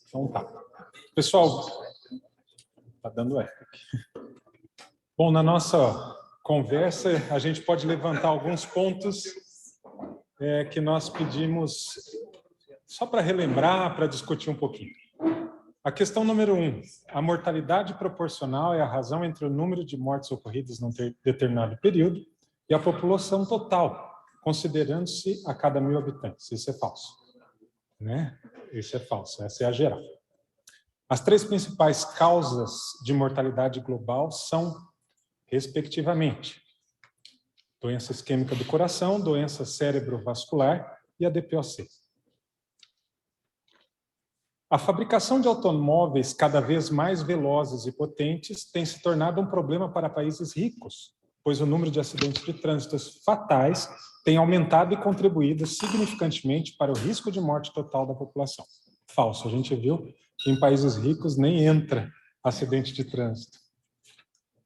Então tá. Pessoal, tá dando eco aqui. Bom, na nossa conversa, a gente pode levantar alguns pontos que nós pedimos só para relembrar, para discutir um pouquinho. A questão número 1, a mortalidade proporcional é a razão entre o número de mortes ocorridas num determinado período e a população total, considerando-se a cada 1.000 habitantes. Isso é falso, né? Isso é falso, essa é a geral. As 3 principais causas de mortalidade global são, respectivamente, doença isquêmica do coração, doença cerebrovascular e a DPOC. A fabricação de automóveis cada vez mais velozes e potentes tem se tornado um problema para países ricos, pois o número de acidentes de trânsito fatais tem aumentado e contribuído significantemente para o risco de morte total da população. Falso, a gente viu que em países ricos nem entra acidente de trânsito.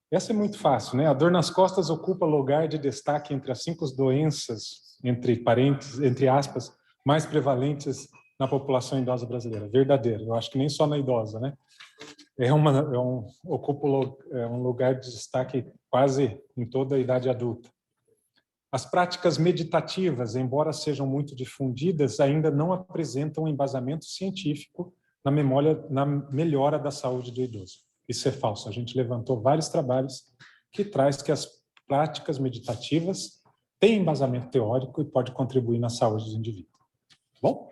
Essa é muito fácil, né? A dor nas costas ocupa lugar de destaque entre as 5 doenças, entre aspas, mais prevalentes na população idosa brasileira. Verdadeiro, eu acho que nem só na idosa, né? Ocupa um lugar de destaque quase em toda a idade adulta. As práticas meditativas, embora sejam muito difundidas, ainda não apresentam um embasamento científico na melhora da saúde do idoso. Isso é falso. A gente levantou vários trabalhos que traz que as práticas meditativas têm embasamento teórico e pode contribuir na saúde do indivíduo. Bom?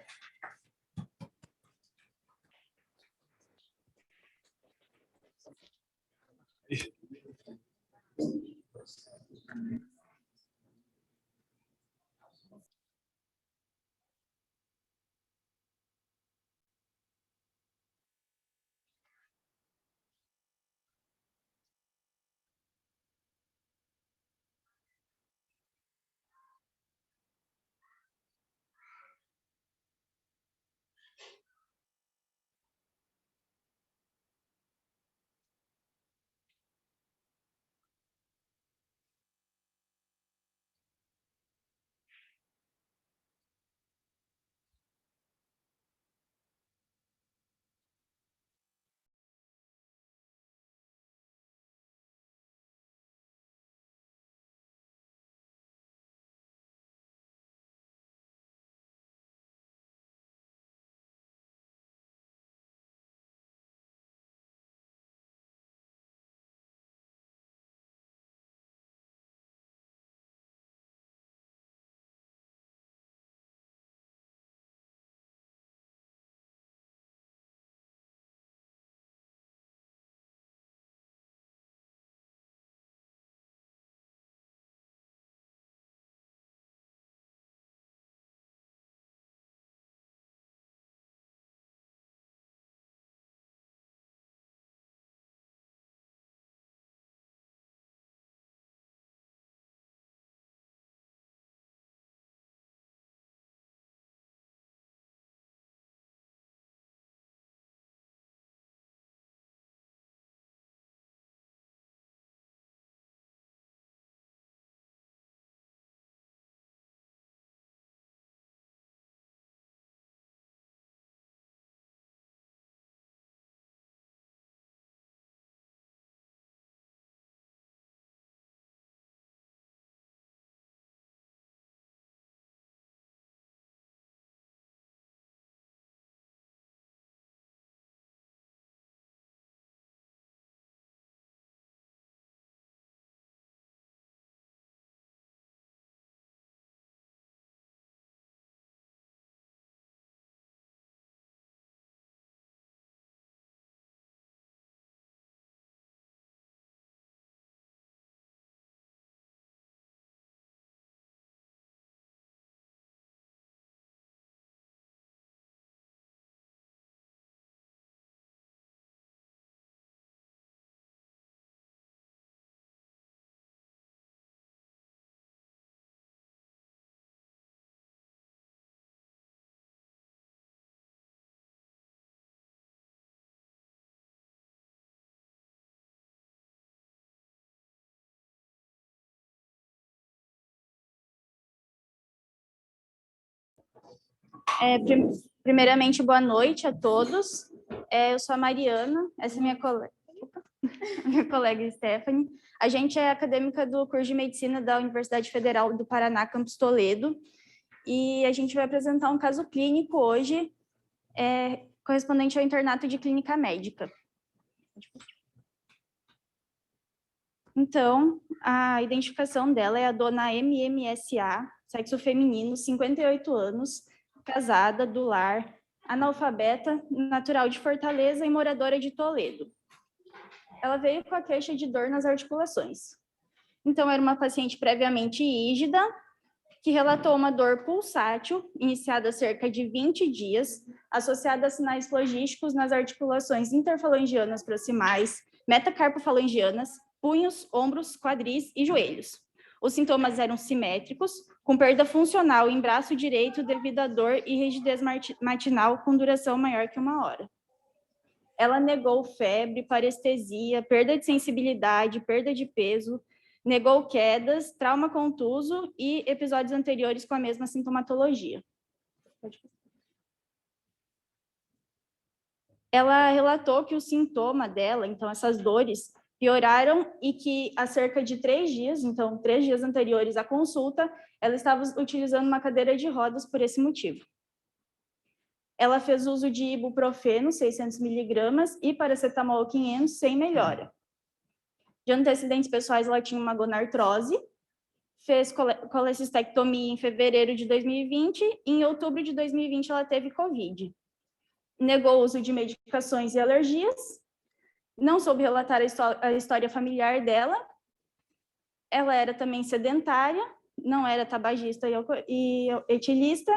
Primeiramente, boa noite a todos. Eu sou a Mariana, essa é minha colega, minha colega Stephanie. A gente é acadêmica do curso de Medicina da Universidade Federal do Paraná, Campus Toledo, e a gente vai apresentar um caso clínico hoje, correspondente ao internato de clínica médica. Então, a identificação dela é a dona MMSA, sexo feminino, 58 anos, casada, do lar, analfabeta, natural de Fortaleza e moradora de Toledo. Ela veio com a queixa de dor nas articulações. Então, era uma paciente previamente rígida, que relatou uma dor pulsátil, iniciada há cerca de 20 dias, associada a sinais logísticos nas articulações interfalangianas proximais, metacarpofalangianas, punhos, ombros, quadris e joelhos. Os sintomas eram simétricos, com perda funcional em braço direito devido à dor e rigidez matinal com duração maior que 1 hora. Ela negou febre, parestesia, perda de sensibilidade, perda de peso, negou quedas, trauma contuso e episódios anteriores com a mesma sintomatologia. Ela relatou que o sintoma dela, então essas dores, pioraram e que há cerca de 3 dias, então 3 dias anteriores à consulta, ela estava utilizando uma cadeira de rodas por esse motivo. Ela fez uso de ibuprofeno, 600 miligramas, e paracetamol 500, sem melhora. De antecedentes pessoais, ela tinha uma gonartrose, fez colecistectomia em fevereiro de 2020, e em outubro de 2020 ela teve Covid. Negou o uso de medicações e alergias, não soube relatar a história familiar dela, ela era também sedentária, não era tabagista e etilista,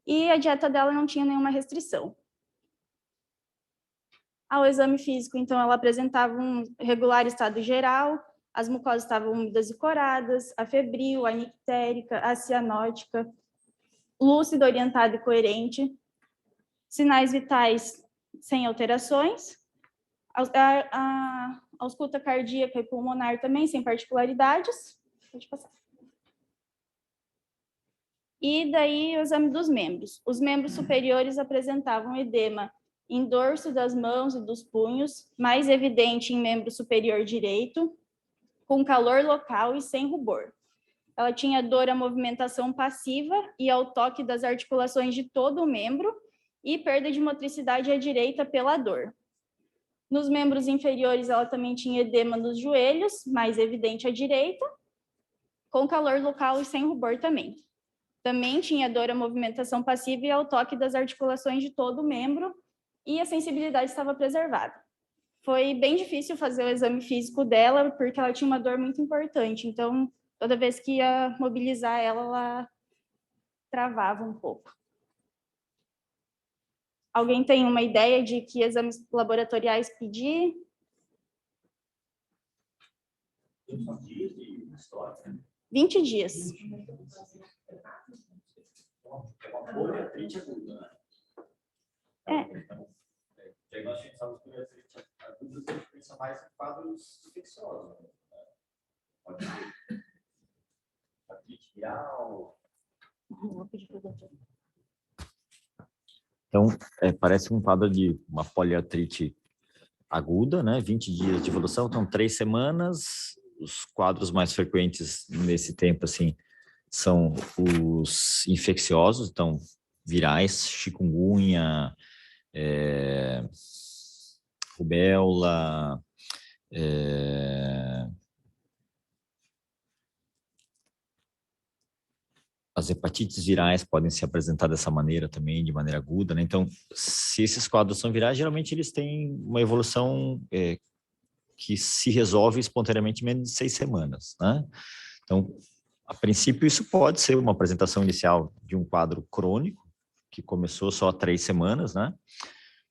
e a dieta dela não tinha nenhuma restrição. Ao exame físico, então, ela apresentava um regular estado geral, as mucosas estavam úmidas e coradas, afebril, anictérica, acianótica, lúcida, orientada e coerente, sinais vitais sem alterações, a ausculta cardíaca e pulmonar também sem particularidades. Pode passar. E daí o exame dos membros. Os membros superiores apresentavam edema em dorso das mãos e dos punhos, mais evidente em membro superior direito, com calor local e sem rubor. Ela tinha dor à movimentação passiva e ao toque das articulações de todo o membro e perda de motricidade à direita pela dor. Nos membros inferiores, ela também tinha edema nos joelhos, mais evidente à direita, com calor local e sem rubor também. Também tinha dor à movimentação passiva e ao toque das articulações de todo o membro, e a sensibilidade estava preservada. Foi bem difícil fazer o exame físico dela, porque ela tinha uma dor muito importante, então, toda vez que ia mobilizar ela, ela travava um pouco. Alguém tem uma ideia de que exames laboratoriais pedir? 20 dias. Diagnóstico de saúde aguda, a gente pensa mais em quadros infecciosos. Pode ser artrite viral. Então, parece um quadro de uma poliartrite aguda, né? 20 dias de evolução, então 3 semanas. Os quadros mais frequentes nesse tempo, assim, são os infecciosos, então virais, chikungunya, rubéola, as hepatites virais podem se apresentar dessa maneira também, de maneira aguda, né? Então, se esses quadros são virais, geralmente eles têm uma evolução que se resolve espontaneamente em menos de 6 semanas, né? Então, a princípio, isso pode ser uma apresentação inicial de um quadro crônico, que começou só há 3 semanas, né?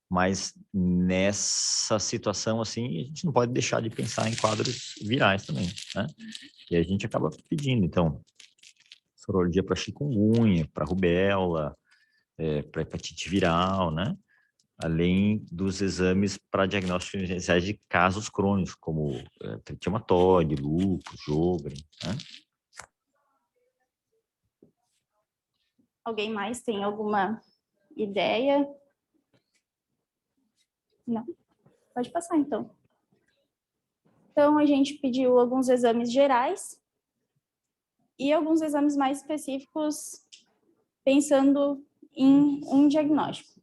Mas nessa situação, assim, a gente não pode deixar de pensar em quadros virais também, né? E a gente acaba pedindo, então, sorologia para chikungunya, para rubéola, para hepatite viral, né? Além dos exames para diagnósticos iniciais de casos crônicos, como artrite reumatoide, lúpus, Sjögren, né? Alguém mais tem alguma ideia. Não, pode passar então. Então, a gente pediu alguns exames gerais e alguns exames mais específicos, pensando em um diagnóstico.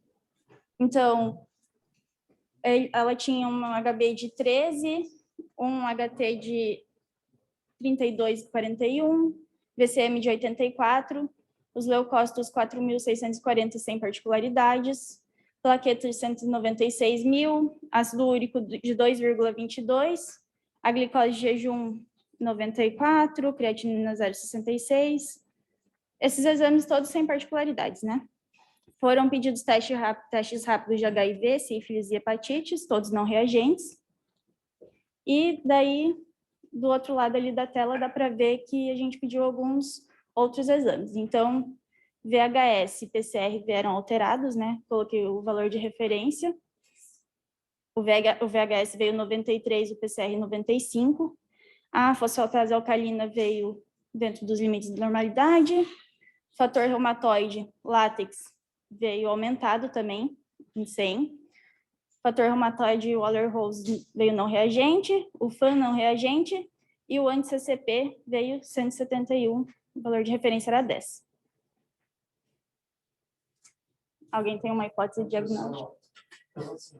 Então, ela tinha um HB de 13, um HT de 32,41, VCM de 84, os leucócitos 4.640 sem particularidades, plaquetas de 196.000, ácido úrico de 2,22, a glicose de jejum 94, creatinina 0,66. Esses exames todos sem particularidades, né? Foram pedidos testes rápidos de HIV, sífilis e hepatites, todos não reagentes. E daí, do outro lado ali da tela, dá para ver que a gente pediu alguns outros exames. Então, VHS e PCR vieram alterados, né? Coloquei o valor de referência. O VHS veio 93, o PCR 95. A fosfatase alcalina veio dentro dos limites da normalidade. Fator reumatoide, látex, veio aumentado também, em 100. Fator reumatoide Waller-Rose veio não reagente, o FAN não reagente, e o anti-CCP veio 171, o valor de referência era 10. Alguém tem uma hipótese de diagnóstico? Então, assim,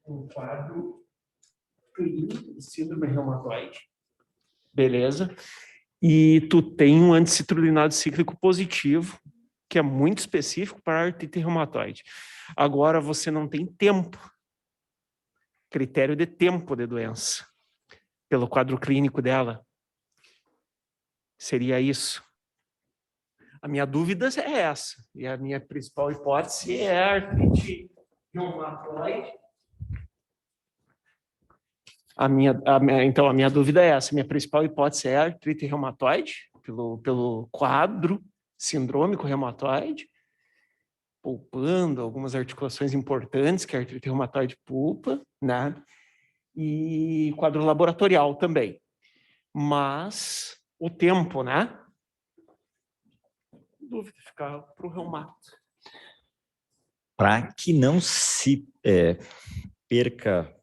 um quadro clínico de síndrome reumatoide, beleza? E tu tem um anticitrulinado cíclico positivo, que é muito específico para a artrite reumatoide. Agora, você não tem tempo, critério de tempo de doença, pelo quadro clínico dela. Seria isso. A minha dúvida é essa, e a minha principal hipótese é a artrite reumatoide. Então, a minha dúvida é essa. Minha principal hipótese é a artrite reumatoide, pelo quadro sindrômico reumatoide, poupando algumas articulações importantes, que a artrite reumatoide pulpa, né? E quadro laboratorial também. Mas o tempo, né? Dúvida ficar para o reumato. Para que não se perca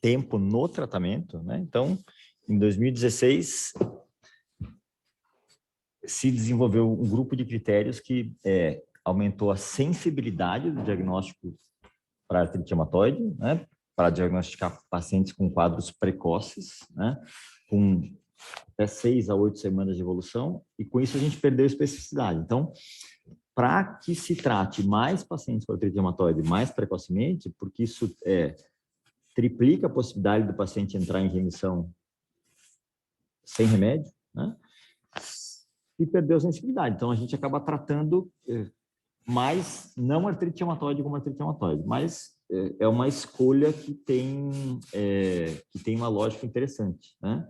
tempo no tratamento, né? Então, em 2016, se desenvolveu um grupo de critérios que aumentou a sensibilidade do diagnóstico para artrite reumatoide, né? Para diagnosticar pacientes com quadros precoces, né? Com até 6 a 8 semanas de evolução, e com isso a gente perdeu a especificidade. Então, para que se trate mais pacientes com artrite reumatoide mais precocemente, porque isso triplica a possibilidade do paciente entrar em remissão sem remédio, né? E perdeu a sensibilidade. Então, a gente acaba tratando mais, não artrite reumatoide como artrite reumatoide, mas é uma escolha que tem uma lógica interessante, né?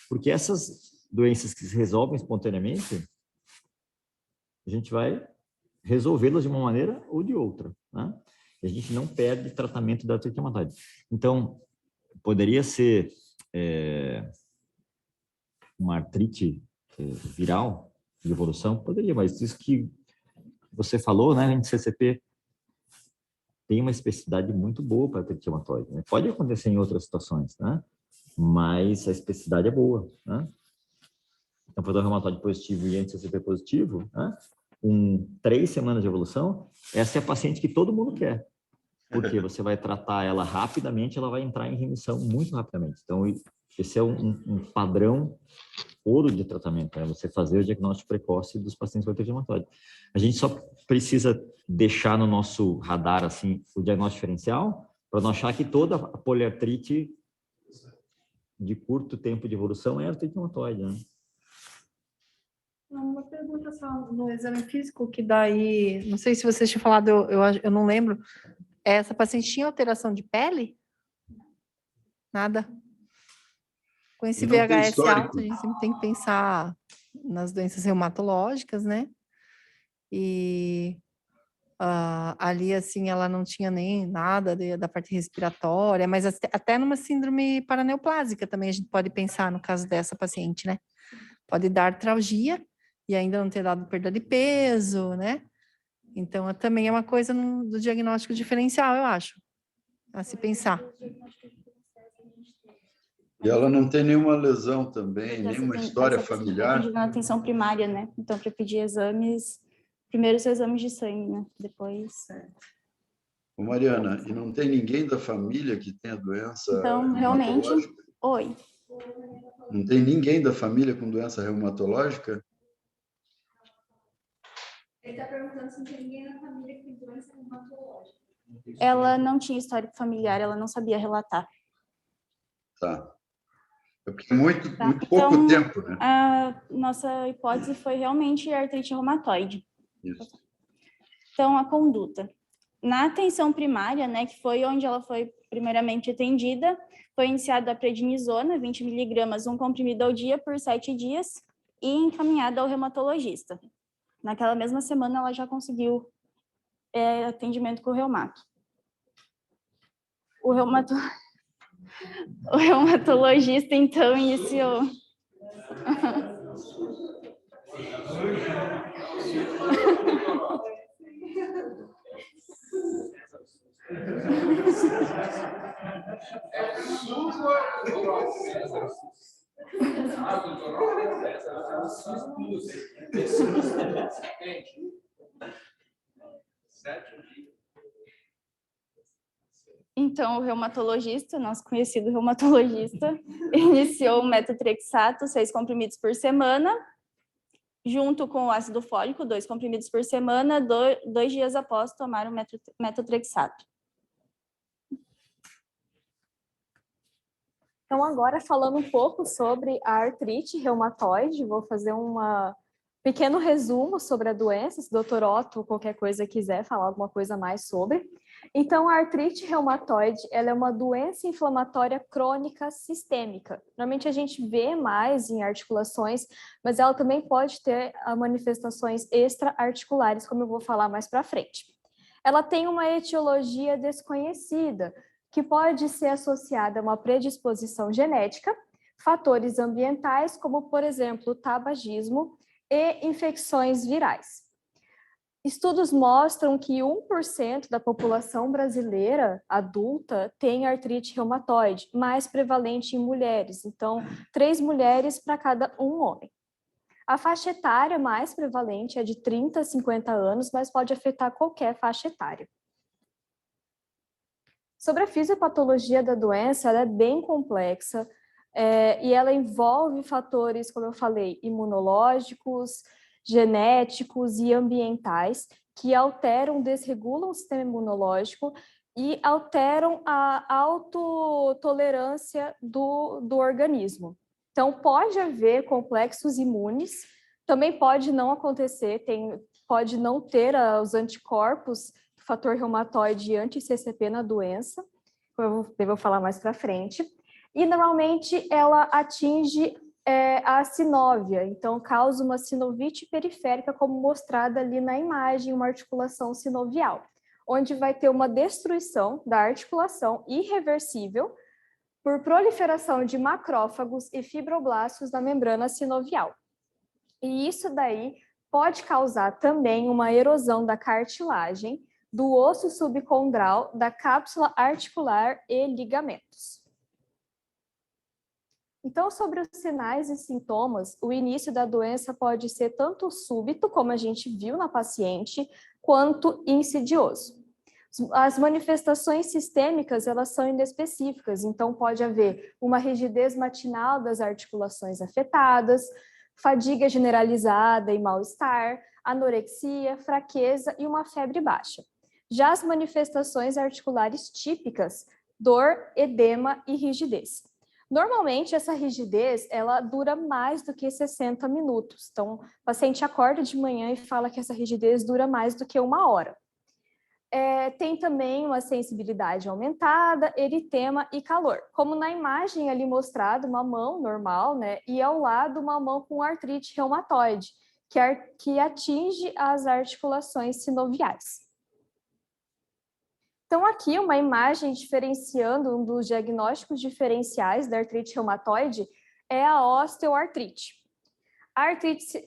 Porque essas doenças que se resolvem espontaneamente, a gente vai resolvê-las de uma maneira ou de outra, né? A gente não perde tratamento da artrite reumatoide. Então, poderia ser uma artrite viral de evolução? Poderia, mas isso que você falou, né, em CCP, tem uma especificidade muito boa para artrite reumatoide, né? Pode acontecer em outras situações, né? Mas a especificidade é boa, né? Então, fator reumatoide positivo e anti-CCP positivo, né? Com 3 semanas de evolução, essa é a paciente que todo mundo quer. Porque você vai tratar ela rapidamente, ela vai entrar em remissão muito rapidamente. Então, esse é um padrão ouro de tratamento, né? Você fazer o diagnóstico precoce dos pacientes com artrite reumatoide. A gente só precisa deixar no nosso radar, assim, o diagnóstico diferencial, para não achar que toda a poliartrite de curto tempo de evolução é artrite reumatoide, né? Uma pergunta só no exame físico, que daí, não sei se vocês tinham falado, eu não lembro, essa paciente tinha alteração de pele? Nada? Com esse VHS alto, a gente sempre tem que pensar nas doenças reumatológicas, né? E ali, assim, ela não tinha nem nada da parte respiratória, mas até numa síndrome paraneoplásica também a gente pode pensar no caso dessa paciente, né? Pode dar artralgia e ainda não ter dado perda de peso, né? Então, também é uma coisa do diagnóstico diferencial, eu acho, a se pensar. E ela não tem nenhuma lesão também, nenhuma história familiar? Na atenção primária, né? Então, para pedir exames, primeiro os exames de sangue, né? Depois. Ô, Mariana, e não tem ninguém da família que tenha doença Então, realmente. reumatológica? Oi. Não tem ninguém da família com doença reumatológica? Ele está perguntando se não tem ninguém na família que tem doença reumatológica. Ela não tinha histórico familiar, ela não sabia relatar. Tá. É porque muito Tá? pouco Então, tempo, né? a nossa hipótese foi realmente artrite reumatoide. Isso. Então, a conduta. Na atenção primária, né, que foi onde ela foi primeiramente atendida, foi iniciada a prednisona, 20 miligramas, um comprimido ao dia por 7 dias, e encaminhada ao reumatologista. Naquela mesma semana, ela já conseguiu atendimento com o reumato. O reumatologista, então, iniciou... Então, o reumatologista, nosso conhecido reumatologista, iniciou o metotrexato, 6 comprimidos por semana, junto com o ácido fólico, 2 comprimidos por semana, 2 dias após tomar o metotrexato. Então, agora falando um pouco sobre a artrite reumatoide, vou fazer um pequeno resumo sobre a doença, se o Dr. Otto, qualquer coisa, quiser falar alguma coisa mais sobre. Então, a artrite reumatoide, ela é uma doença inflamatória crônica sistêmica. Normalmente a gente vê mais em articulações, mas ela também pode ter manifestações extra-articulares, como eu vou falar mais para frente. Ela tem uma etiologia desconhecida, que pode ser associada a uma predisposição genética, fatores ambientais, como, por exemplo, o tabagismo e infecções virais. Estudos mostram que 1% da população brasileira adulta tem artrite reumatoide, mais prevalente em mulheres, então 3 mulheres para cada 1 homem. A faixa etária mais prevalente é de 30 a 50 anos, mas pode afetar qualquer faixa etária. Sobre a fisiopatologia da doença, ela é bem complexa e ela envolve fatores, como eu falei, imunológicos, genéticos e ambientais, que alteram, desregulam o sistema imunológico e alteram a autotolerância do organismo. Então, pode haver complexos imunes, também pode não acontecer, pode não ter os anticorpos do fator reumatoide e anti-CCP na doença, eu vou falar mais para frente. E, normalmente, ela atinge a sinóvia, então causa uma sinovite periférica, como mostrada ali na imagem, uma articulação sinovial, onde vai ter uma destruição da articulação irreversível por proliferação de macrófagos e fibroblastos na membrana sinovial. E isso daí pode causar também uma erosão da cartilagem, do osso subcondral, da cápsula articular e ligamentos. Então, sobre os sinais e sintomas, o início da doença pode ser tanto súbito, como a gente viu na paciente, quanto insidioso. As manifestações sistêmicas, elas são inespecíficas, então pode haver uma rigidez matinal das articulações afetadas, fadiga generalizada e mal-estar, anorexia, fraqueza e uma febre baixa. Já as manifestações articulares típicas, dor, edema e rigidez. Normalmente, essa rigidez, ela dura mais do que 60 minutos. Então, o paciente acorda de manhã e fala que essa rigidez dura mais do que 1 hora. Tem também uma sensibilidade aumentada, eritema e calor. Como na imagem ali mostrada, uma mão normal, né? E ao lado, uma mão com artrite reumatoide, que atinge as articulações sinoviais. Então, aqui uma imagem diferenciando um dos diagnósticos diferenciais da artrite reumatoide é a osteoartrite. A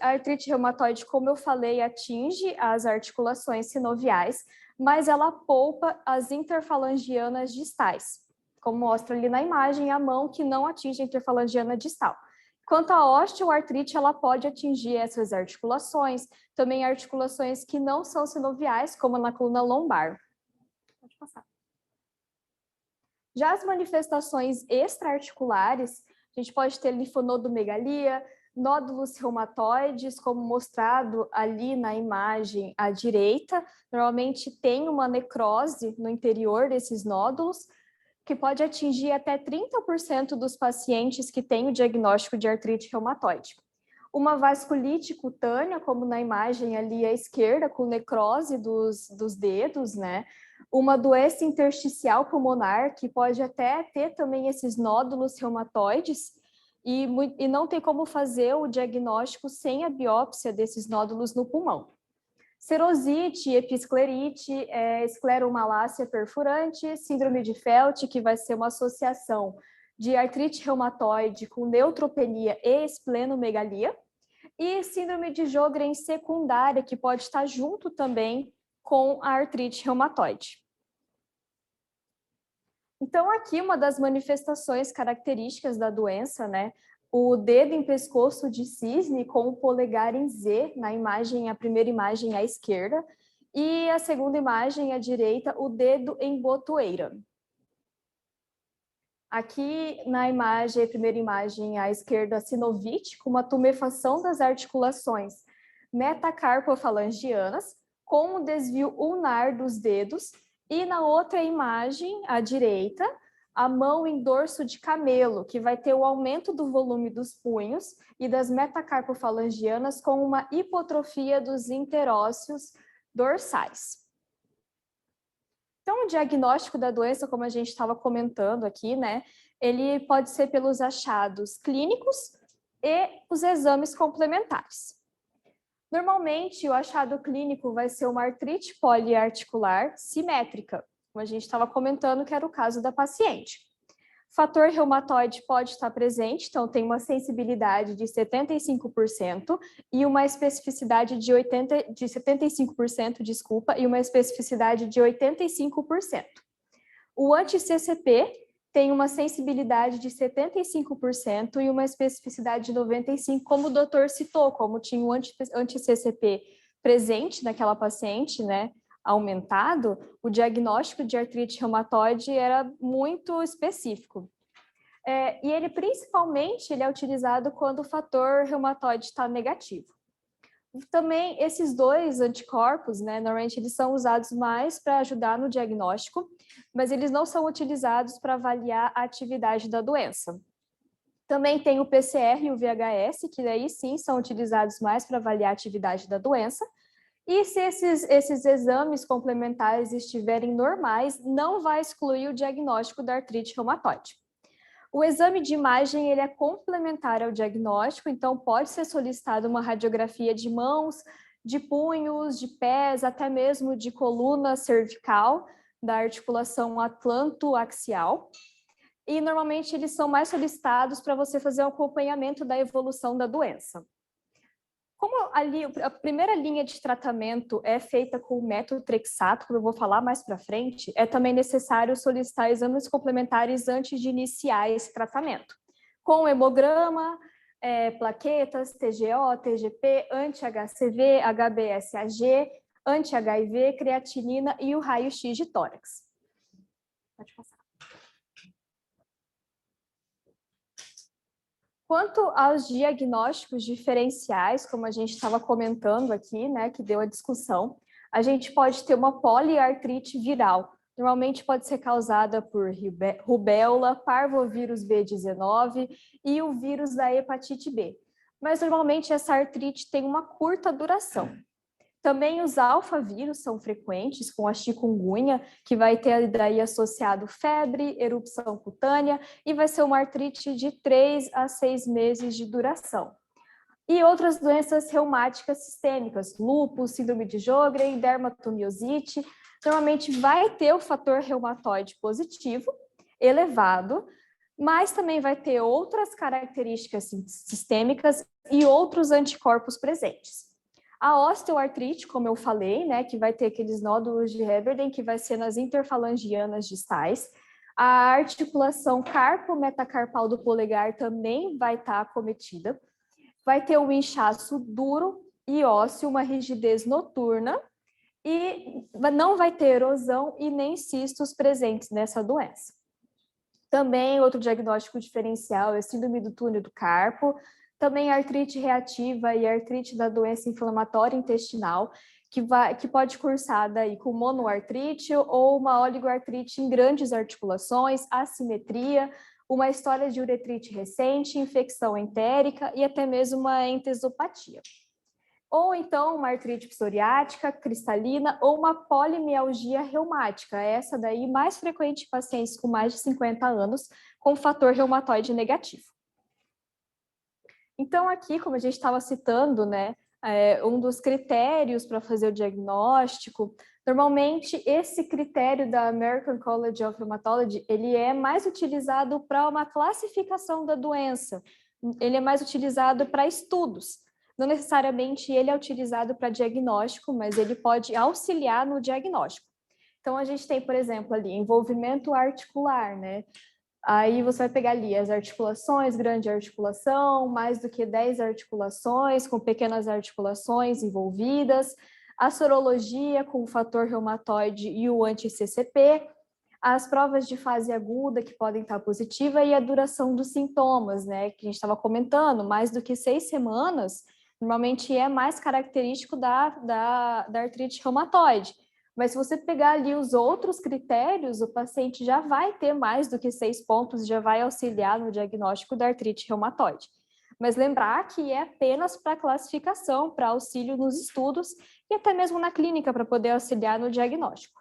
artrite reumatoide, como eu falei, atinge as articulações sinoviais, mas ela poupa as interfalangianas distais, como mostra ali na imagem, a mão que não atinge a interfalangiana distal. Quanto à osteoartrite, ela pode atingir essas articulações, também articulações que não são sinoviais, como na coluna lombar. Pode passar. Já as manifestações extraarticulares, a gente pode ter linfonodomegalia, nódulos reumatoides, como mostrado ali na imagem à direita. Normalmente tem uma necrose no interior desses nódulos, que pode atingir até 30% dos pacientes que têm o diagnóstico de artrite reumatoide. Uma vasculite cutânea, como na imagem ali à esquerda, com necrose dos dedos, né? Uma doença intersticial pulmonar, que pode até ter também esses nódulos reumatoides, e não tem como fazer o diagnóstico sem a biópsia desses nódulos no pulmão. Serosite, episclerite, escleromalácia perfurante, síndrome de Felt, que vai ser uma associação de artrite reumatoide com neutropenia e esplenomegalia, e síndrome de Sjögren secundária, que pode estar junto também com a artrite reumatoide. Então, aqui uma das manifestações características da doença, né? O dedo em pescoço de cisne com o polegar em Z, na imagem, a primeira imagem à esquerda, e a segunda imagem à direita, o dedo em botoeira. Aqui na imagem, a primeira imagem à esquerda, sinovite, com uma tumefação das articulações metacarpofalangianas, com o desvio ulnar dos dedos, e na outra imagem, à direita, a mão em dorso de camelo, que vai ter o aumento do volume dos punhos e das metacarpofalangianas com uma hipotrofia dos interósseos dorsais. Então, o diagnóstico da doença, como a gente estava comentando aqui, né, ele pode ser pelos achados clínicos e os exames complementares. Normalmente, o achado clínico vai ser uma artrite poliarticular simétrica, como a gente estava comentando, que era o caso da paciente. Fator reumatoide pode estar presente, então tem uma sensibilidade de 75% e uma especificidade de 75%, desculpa, e uma especificidade de 85%. O anti-CCP tem uma sensibilidade de 75% e uma especificidade de 95%, como o doutor citou, como tinha o anti-CCP presente naquela paciente, né, aumentado, o diagnóstico de artrite reumatoide era muito específico. E ele, principalmente, ele é utilizado quando o fator reumatoide está negativo. Também, esses dois anticorpos, né, normalmente eles são usados mais para ajudar no diagnóstico, mas eles não são utilizados para avaliar a atividade da doença. Também tem o PCR e o VHS, que daí sim são utilizados mais para avaliar a atividade da doença. E se esses exames complementares estiverem normais, não vai excluir o diagnóstico da artrite reumatoide. O exame de imagem ele é complementar ao diagnóstico, então pode ser solicitada uma radiografia de mãos, de punhos, de pés, até mesmo de coluna cervical, da articulação atlanto-axial. E normalmente eles são mais solicitados para você fazer um acompanhamento da evolução da doença. Como ali a primeira linha de tratamento é feita com o metotrexato, como eu vou falar mais para frente, é também necessário solicitar exames complementares antes de iniciar esse tratamento. Com hemograma, plaquetas, TGO, TGP, anti-HCV, HBsAg, anti-HIV, creatinina e o raio-x de tórax. Pode passar. Quanto aos diagnósticos diferenciais, como a gente estava comentando aqui, né, que deu a discussão, a gente pode ter uma poliartrite viral. Normalmente pode ser causada por rubéola, parvovírus B19 e o vírus da hepatite B. Mas normalmente essa artrite tem uma curta duração. Também os alfavírus são frequentes, com a chikungunya, que vai ter daí associado febre, erupção cutânea, e vai ser uma artrite de 3 a 6 meses de duração. E outras doenças reumáticas sistêmicas, lúpus, síndrome de Sjögren, dermatomiosite, normalmente vai ter o fator reumatoide positivo, elevado, mas também vai ter outras características sistêmicas e outros anticorpos presentes. A osteoartrite, como eu falei, né, que vai ter aqueles nódulos de Heberden, que vai ser nas interfalangianas distais. A articulação carpo-metacarpal do polegar também vai estar acometida. Vai ter um inchaço duro e ósseo, uma rigidez noturna, e não vai ter erosão e nem cistos presentes nessa doença. Também outro diagnóstico diferencial é síndrome do túnel do carpo, também artrite reativa e artrite da doença inflamatória intestinal, que pode cursar daí com monoartrite ou uma oligoartrite em grandes articulações, assimetria, uma história de uretrite recente, infecção entérica e até mesmo uma entesopatia. Ou então uma artrite psoriática, cristalina ou uma polimialgia reumática, essa daí mais frequente em pacientes com mais de 50 anos, com fator reumatoide negativo. Então aqui, como a gente estava citando, né, um dos critérios para fazer o diagnóstico, normalmente esse critério da American College of Rheumatology, ele é mais utilizado para uma classificação da doença, ele é mais utilizado para estudos. Não necessariamente ele é utilizado para diagnóstico, mas ele pode auxiliar no diagnóstico. Então, a gente tem, por exemplo, ali, envolvimento articular, né? Aí você vai pegar ali as articulações, grande articulação, mais do que 10 articulações, com pequenas articulações envolvidas, a sorologia com o fator reumatoide e o anti-CCP, as provas de fase aguda que podem estar positiva e a duração dos sintomas, né? Que a gente estava comentando, mais do que 6 semanas, normalmente é mais característico da artrite reumatoide. Mas se você pegar ali os outros critérios, o paciente já vai ter mais do que 6 pontos, já vai auxiliar no diagnóstico da artrite reumatoide. Mas lembrar que é apenas para classificação, para auxílio nos estudos e até mesmo na clínica, para poder auxiliar no diagnóstico.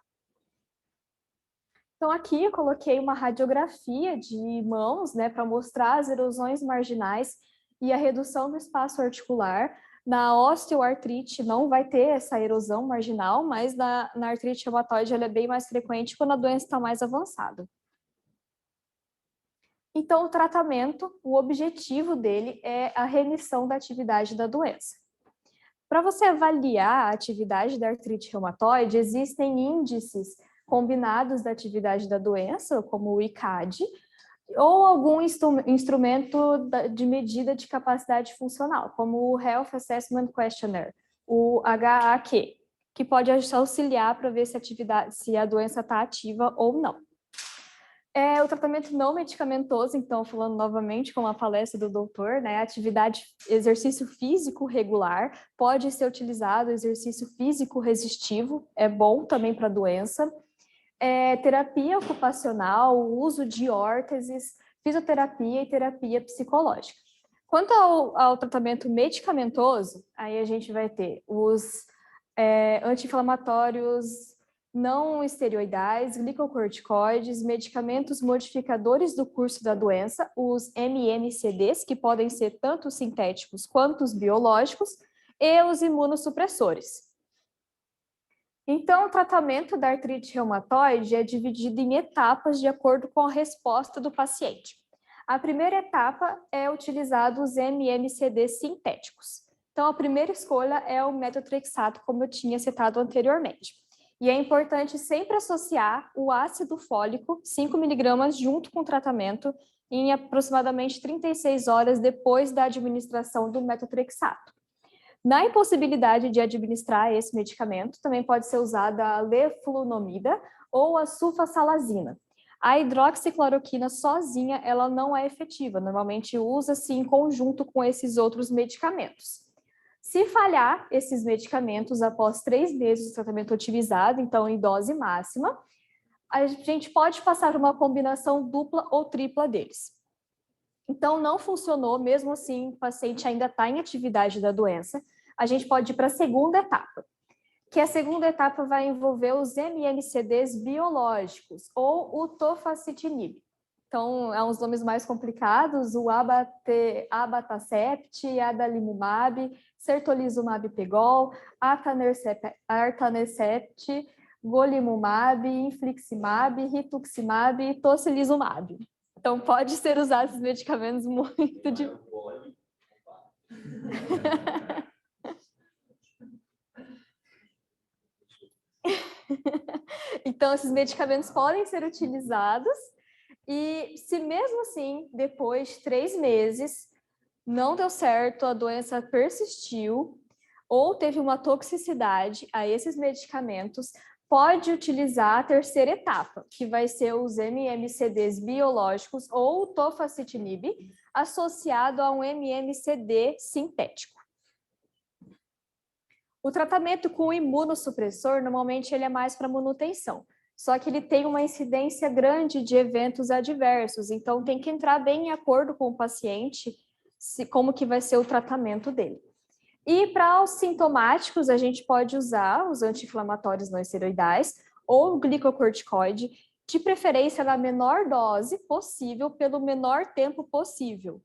Então aqui eu coloquei uma radiografia de mãos, né, para mostrar as erosões marginais e a redução do espaço articular. Na osteoartrite não vai ter essa erosão marginal, mas na artrite reumatoide ela é bem mais frequente quando a doença está mais avançada. Então, o tratamento, o objetivo dele é a remissão da atividade da doença. Para você avaliar a atividade da artrite reumatoide, existem índices combinados da atividade da doença, como o ICAD, ou algum instrumento de medida de capacidade funcional, como o Health Assessment Questionnaire, o HAQ, que pode auxiliar para ver se a doença está ativa ou não. O tratamento não medicamentoso, então, falando novamente com a palestra do doutor, né, exercício físico regular, pode ser utilizado exercício físico resistivo, é bom também para a doença. Terapia ocupacional, uso de órteses, fisioterapia e terapia psicológica. Quanto ao tratamento medicamentoso, aí a gente vai ter os anti-inflamatórios não esteroidais, glicocorticoides, medicamentos modificadores do curso da doença, os MMCDs, que podem ser tanto sintéticos quanto os biológicos, e os imunossupressores. Então, o tratamento da artrite reumatoide é dividido em etapas de acordo com a resposta do paciente. A primeira etapa é utilizar os MMCDs sintéticos. Então, a primeira escolha é o metotrexato, como eu tinha citado anteriormente. E é importante sempre associar o ácido fólico, 5 mg, junto com o tratamento, em aproximadamente 36 horas depois da administração do metotrexato. Na impossibilidade de administrar esse medicamento, também pode ser usada a leflunomida ou a sulfasalazina. A hidroxicloroquina sozinha, ela não é efetiva, normalmente usa-se em conjunto com esses outros medicamentos. Se falhar esses medicamentos após 3 meses de tratamento utilizado, então em dose máxima, a gente pode passar uma combinação dupla ou tripla deles. Então, não funcionou, mesmo assim, o paciente ainda está em atividade da doença, a gente pode ir para a segunda etapa, que a segunda etapa vai envolver os MMCDs biológicos, ou o tofacitinib. Então, é uns nomes mais complicados, o abatacept, adalimumab, certolizumab pegol, artanercept, golimumab, infliximab, rituximab e tocilizumab. Então, pode ser usado esses medicamentos muito de... Então, esses medicamentos podem ser utilizados e se mesmo assim, depois de 3 meses, não deu certo, a doença persistiu ou teve uma toxicidade a esses medicamentos, pode utilizar a terceira etapa, que vai ser os MMCDs biológicos ou o tofacitinib, associado a um MMCD sintético. O tratamento com o imunossupressor, normalmente, ele é mais para manutenção, só que ele tem uma incidência grande de eventos adversos, então tem que entrar bem em acordo com o paciente como que vai ser o tratamento dele. E para os sintomáticos, a gente pode usar os anti-inflamatórios não esteroidais ou o glicocorticoide, de preferência na menor dose possível, pelo menor tempo possível.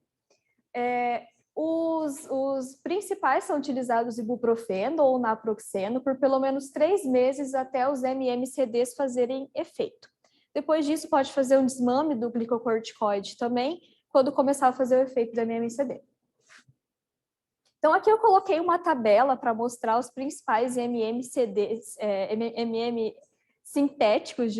Os principais são utilizados ibuprofeno ou naproxeno por pelo menos 3 meses até os MMCDs fazerem efeito. Depois disso, pode fazer um desmame do glicocorticoide também, quando começar a fazer o efeito do MMCD. Então, aqui eu coloquei uma tabela para mostrar os principais MMCDs, sintéticos,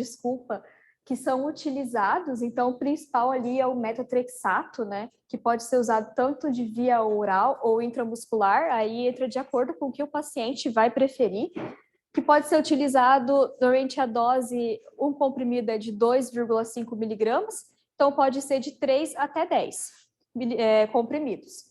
que são utilizados. Então, o principal ali é o metotrexato, né, que pode ser usado tanto de via oral ou intramuscular, aí entra de acordo com o que o paciente vai preferir, que pode ser utilizado durante a dose, um comprimido é de 2,5 miligramas, então pode ser de 3 até 10 comprimidos.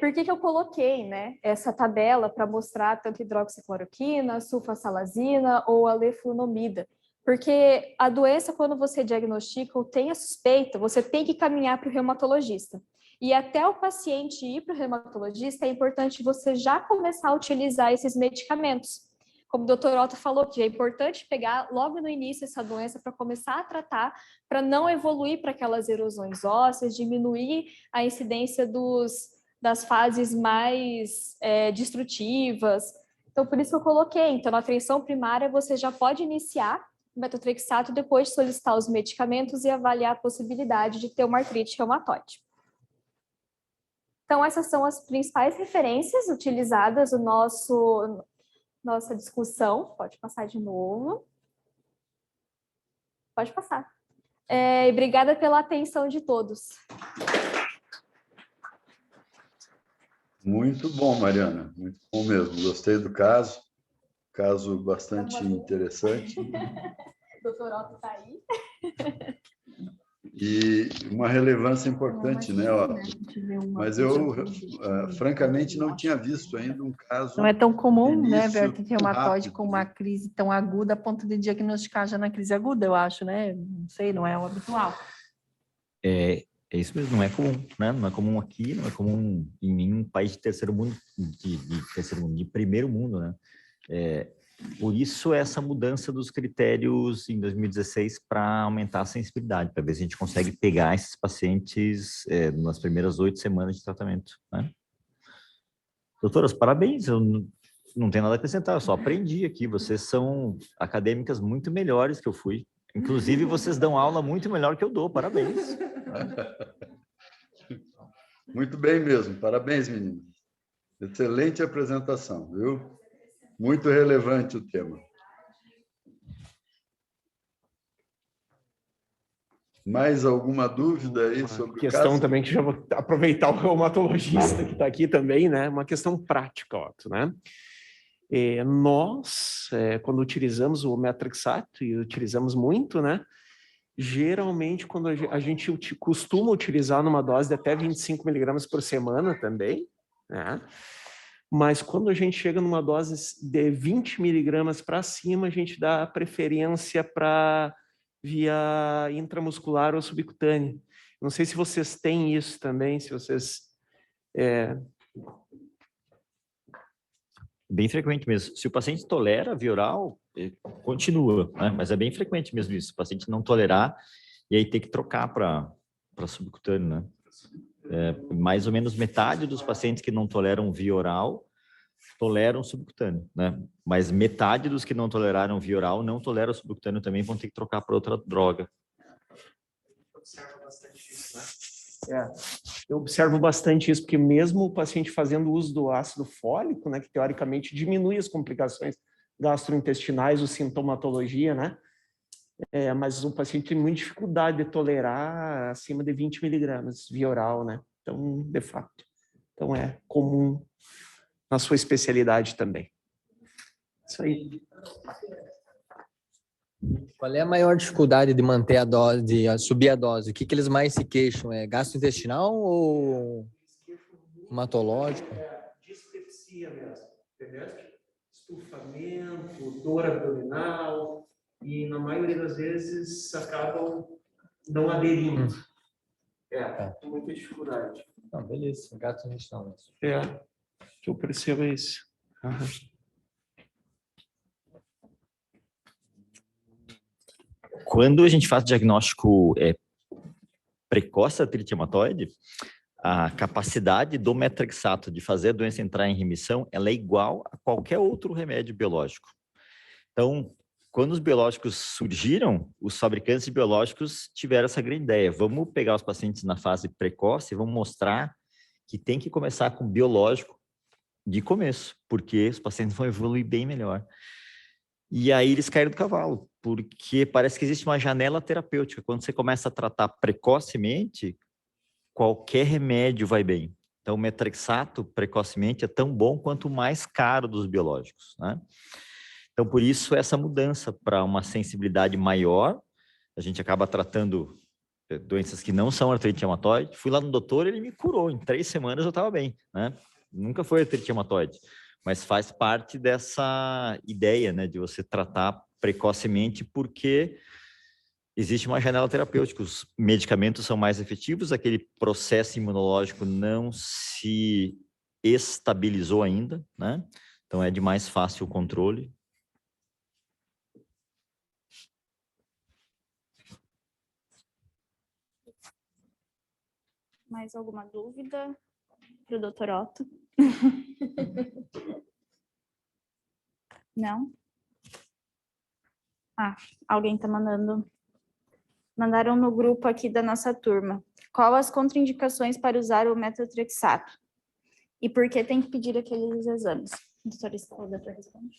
Por que eu coloquei, né, essa tabela para mostrar tanto hidroxicloroquina, sulfasalazina ou a leflunomida? Porque a doença, quando você diagnostica ou tem a suspeita, você tem que caminhar para o reumatologista. E até o paciente ir para o reumatologista, é importante você já começar a utilizar esses medicamentos. Como o doutor Otto falou, que é importante pegar logo no início essa doença para começar a tratar, para não evoluir para aquelas erosões ósseas, diminuir a incidência das fases mais destrutivas. Então, por isso que eu coloquei. Então, na atenção primária, você já pode iniciar o metotrexato depois de solicitar os medicamentos e avaliar a possibilidade de ter uma artrite reumatoide. Então, essas são as principais referências utilizadas no nossa discussão. Pode passar de novo. Pode passar. E obrigada pela atenção de todos. Muito bom, Mariana, muito bom mesmo. Gostei do caso bastante interessante. O doutor Otto está aí. E uma relevância importante, né, Otto? Mas eu, francamente, não tinha visto ainda um caso... Não é tão comum, né, início ver artrite reumatoide rápido, com uma crise tão aguda a ponto de diagnosticar já na crise aguda, eu acho, né? Não sei, não é o habitual. É isso mesmo, não é comum, né? Não é comum aqui, não é comum em nenhum país de terceiro mundo, de primeiro mundo, né? Por isso essa mudança dos critérios em 2016 para aumentar a sensibilidade, para ver se a gente consegue pegar esses pacientes nas primeiras 8 semanas de tratamento, né? Doutoras, parabéns, eu não tenho nada a acrescentar, eu só aprendi aqui, vocês são acadêmicas muito melhores que eu fui, inclusive vocês dão aula muito melhor que eu dou, parabéns. Muito bem mesmo, parabéns, meninas. Excelente apresentação, viu? Muito relevante o tema. Mais alguma dúvida aí sobre o questão caso? também que já vou aproveitar o reumatologista que está aqui também, né? Uma questão prática, Otto, né? Nós, quando utilizamos o metotrexato, e utilizamos muito, né? Geralmente, quando a gente costuma utilizar numa dose de até 25 miligramas por semana também, né? Mas quando a gente chega numa dose de 20 miligramas para cima, a gente dá preferência para via intramuscular ou subcutânea. Não sei se vocês têm isso também, se vocês... Bem frequente mesmo. Se o paciente tolera via oral, continua, né? Mas é bem frequente mesmo isso. O paciente não tolerar e aí ter que trocar para subcutâneo, né? Mais ou menos metade dos pacientes que não toleram via oral toleram subcutâneo, né? Mas metade dos que não toleraram via oral não toleram subcutâneo também, vão ter que trocar para outra droga. Observa Eu observo bastante isso, porque mesmo o paciente fazendo uso do ácido fólico, né, que teoricamente diminui as complicações gastrointestinais, ou sintomatologia, né? Mas o paciente tem muita dificuldade de tolerar acima de 20 miligramas via oral, né? Então, de fato. Então, é comum na sua especialidade também. Isso aí. Qual é a maior dificuldade de manter a dose, de subir a dose? O que eles mais se queixam? É gastrointestinal ou hematológico? Dispepsia mesmo, entendeu? Estufamento, dor abdominal, e na maioria das vezes acabam não aderindo. Com muita dificuldade. Não, beleza, gastrointestinal mesmo. Que eu percebo é isso. Quando a gente faz diagnóstico precoce da artrite reumatoide, a capacidade do metrexato de fazer a doença entrar em remissão, ela é igual a qualquer outro remédio biológico. Então, quando os biológicos surgiram, os fabricantes de biológicos tiveram essa grande ideia. Vamos pegar os pacientes na fase precoce e vamos mostrar que tem que começar com biológico de começo, porque os pacientes vão evoluir bem melhor. E aí eles caíram do cavalo, porque parece que existe uma janela terapêutica. Quando você começa a tratar precocemente, qualquer remédio vai bem. Então, o metrexato, precocemente, é tão bom quanto o mais caro dos biológicos, né? Então, por isso, essa mudança para uma sensibilidade maior, a gente acaba tratando doenças que não são artrite reumatoide. Fui lá no doutor, ele me curou. Em 3 semanas eu estava bem, né? Nunca foi artrite reumatoide. Mas faz parte dessa ideia, né, de você tratar precocemente, porque existe uma janela terapêutica, os medicamentos são mais efetivos, aquele processo imunológico não se estabilizou ainda, né? Então é de mais fácil o controle. Mais alguma dúvida para o Dr. Otto? Não? Alguém está mandando. Mandaram no grupo aqui da nossa turma. Qual as contraindicações para usar o metotrexato? E por que tem que pedir aqueles exames? O doutor responde.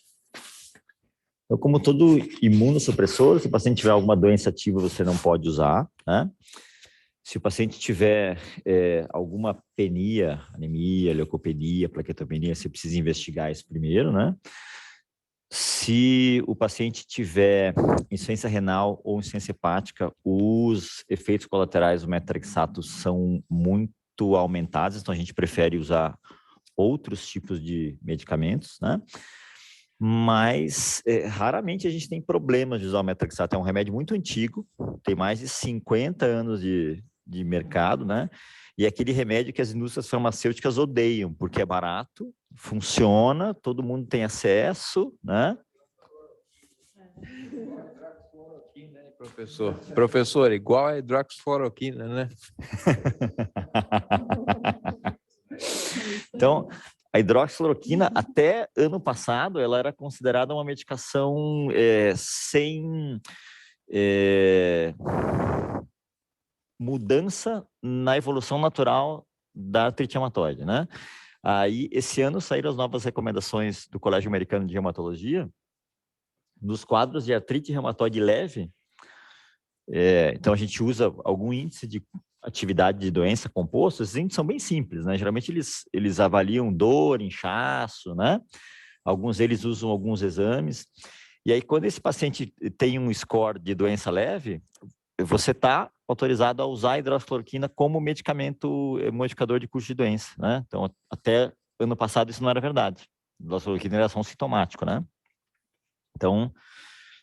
Então, como todo imunossupressor, se o paciente tiver alguma doença ativa, você não pode usar, né? Se o paciente tiver alguma penia, anemia, leucopenia, plaquetopenia, você precisa investigar isso primeiro, né? Se o paciente tiver insuficiência renal ou insuficiência hepática, os efeitos colaterais do metrexato são muito aumentados, então a gente prefere usar outros tipos de medicamentos, né? Mas raramente a gente tem problemas de usar o metrexato. É um remédio muito antigo, tem mais de 50 anos de mercado, né? E é aquele remédio que as indústrias farmacêuticas odeiam, porque é barato, funciona, todo mundo tem acesso, né? Professor, igual a hidroxicloroquina, né? Então, a hidroxicloroquina, até ano passado, ela era considerada uma medicação sem mudança na evolução natural da artrite reumatoide, né? Aí, esse ano, saíram as novas recomendações do Colégio Americano de Reumatologia, nos quadros de artrite reumatoide leve. Então, a gente usa algum índice de atividade de doença composto. Esses índices são bem simples, né? Geralmente, eles avaliam dor, inchaço, né? Alguns deles usam alguns exames. E aí, quando esse paciente tem um score de doença leve, você está autorizado a usar a hidroxicloroquina como medicamento modificador de curso de doença, né? Então, até ano passado isso não era verdade. A hidroxicloroquina era só um sintomático, né? Então,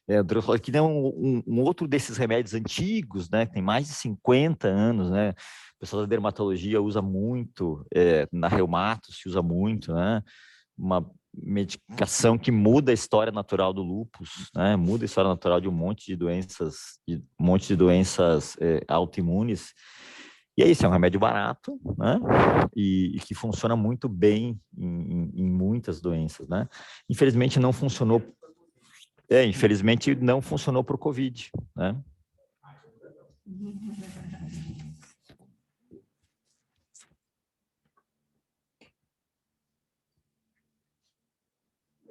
a hidroxicloroquina é um outro desses remédios antigos, né? Que tem mais de 50 anos, né? O pessoal da dermatologia usa muito, na reumato se usa muito, né? Uma medicação que muda a história natural do lúpus, né? Muda a história natural de um monte de doenças, autoimunes. E é isso, é um remédio barato, né? E que funciona muito bem em muitas doenças, né? Infelizmente não funcionou. Infelizmente não funcionou para o Covid, né?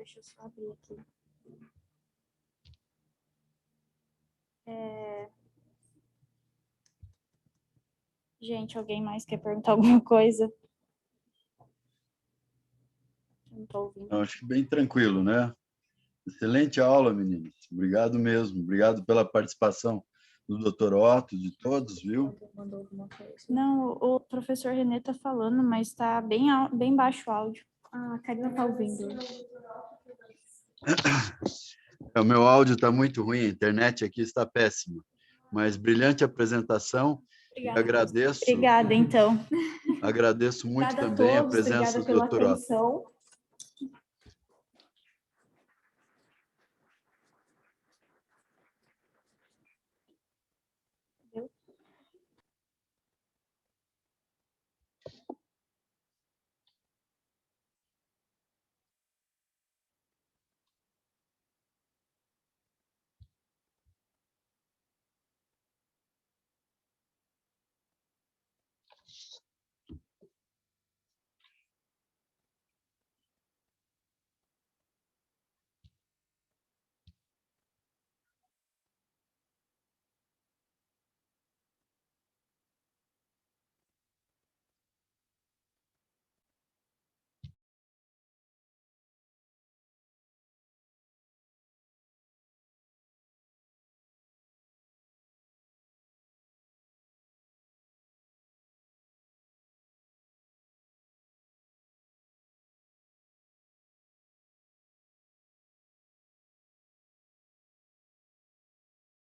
Deixa eu só abrir aqui. Gente, alguém mais quer perguntar alguma coisa? Eu não tô ouvindo. Eu acho que bem tranquilo, né? Excelente aula, meninos. Obrigado mesmo. Obrigado pela participação do Dr. Otto, de todos, viu? Mandou alguma coisa. Não, o professor Renê tá falando, mas tá bem baixo o áudio. Ah, a Karina tá ouvindo. O meu áudio está muito ruim, a internet aqui está péssima. Mas brilhante apresentação. E agradeço. Obrigada, então. Agradeço muito Obrigada a também a todos, presença obrigada do pela Dr. Otto. atenção.